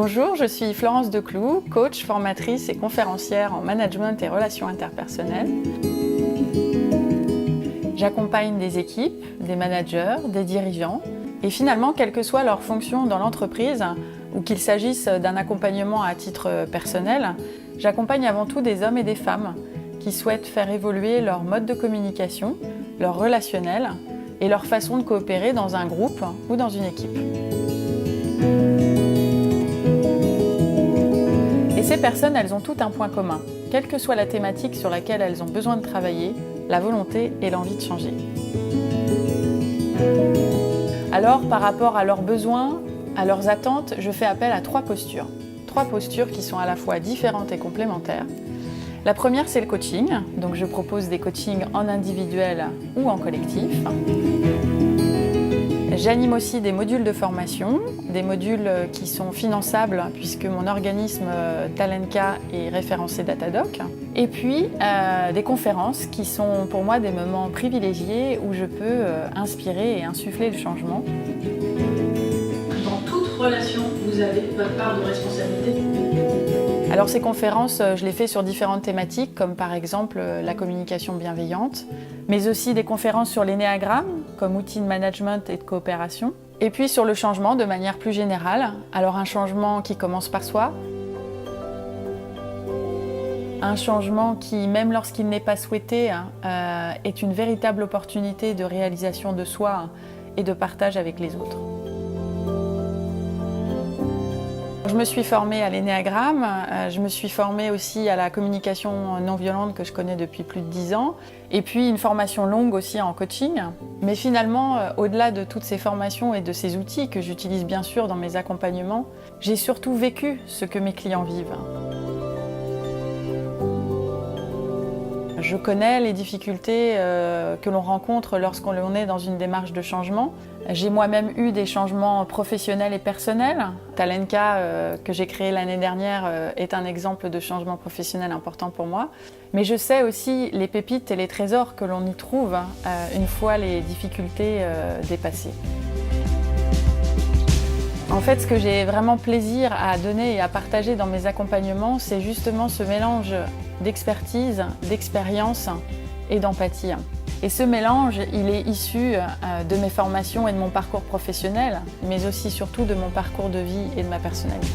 Bonjour, je suis Florence Decloux, coach, formatrice et conférencière en management et relations interpersonnelles. J'accompagne des équipes, des managers, des dirigeants et finalement, quelle que soit leur fonction dans l'entreprise ou qu'il s'agisse d'un accompagnement à titre personnel, j'accompagne avant tout des hommes et des femmes qui souhaitent faire évoluer leur mode de communication, leur relationnel et leur façon de coopérer dans un groupe ou dans une équipe. Et ces personnes, elles ont toutes un point commun, quelle que soit la thématique sur laquelle elles ont besoin de travailler, la volonté et l'envie de changer. Alors, par rapport à leurs besoins, à leurs attentes, je fais appel à trois postures. Trois postures qui sont à la fois différentes et complémentaires. La première, c'est le coaching. Donc, je propose des coachings en individuel ou en collectif. J'anime aussi des modules de formation, des modules qui sont finançables puisque mon organisme Talenka est référencé Datadoc. Et puis des conférences qui sont pour moi des moments privilégiés où je peux inspirer et insuffler le changement. Dans toute relation, vous avez votre part de responsabilité. Alors ces conférences, je les fais sur différentes thématiques, comme par exemple la communication bienveillante, mais aussi des conférences sur l'énéagramme, comme outil de management et de coopération, et puis sur le changement de manière plus générale. Alors un changement qui commence par soi, un changement qui, même lorsqu'il n'est pas souhaité, est une véritable opportunité de réalisation de soi et de partage avec les autres. Je me suis formée à l'énéagramme, je me suis formée aussi à la communication non violente que je connais depuis plus de 10 ans, et puis une formation longue aussi en coaching. Mais finalement, au-delà de toutes ces formations et de ces outils que j'utilise bien sûr dans mes accompagnements, j'ai surtout vécu ce que mes clients vivent. Je connais les difficultés que l'on rencontre lorsqu'on est dans une démarche de changement. J'ai moi-même eu des changements professionnels et personnels. Talenka, que j'ai créé l'année dernière, est un exemple de changement professionnel important pour moi. Mais je sais aussi les pépites et les trésors que l'on y trouve une fois les difficultés dépassées. En fait, ce que j'ai vraiment plaisir à donner et à partager dans mes accompagnements, c'est justement ce mélange d'expertise, d'expérience et d'empathie. Et ce mélange, il est issu de mes formations et de mon parcours professionnel, mais aussi surtout de mon parcours de vie et de ma personnalité.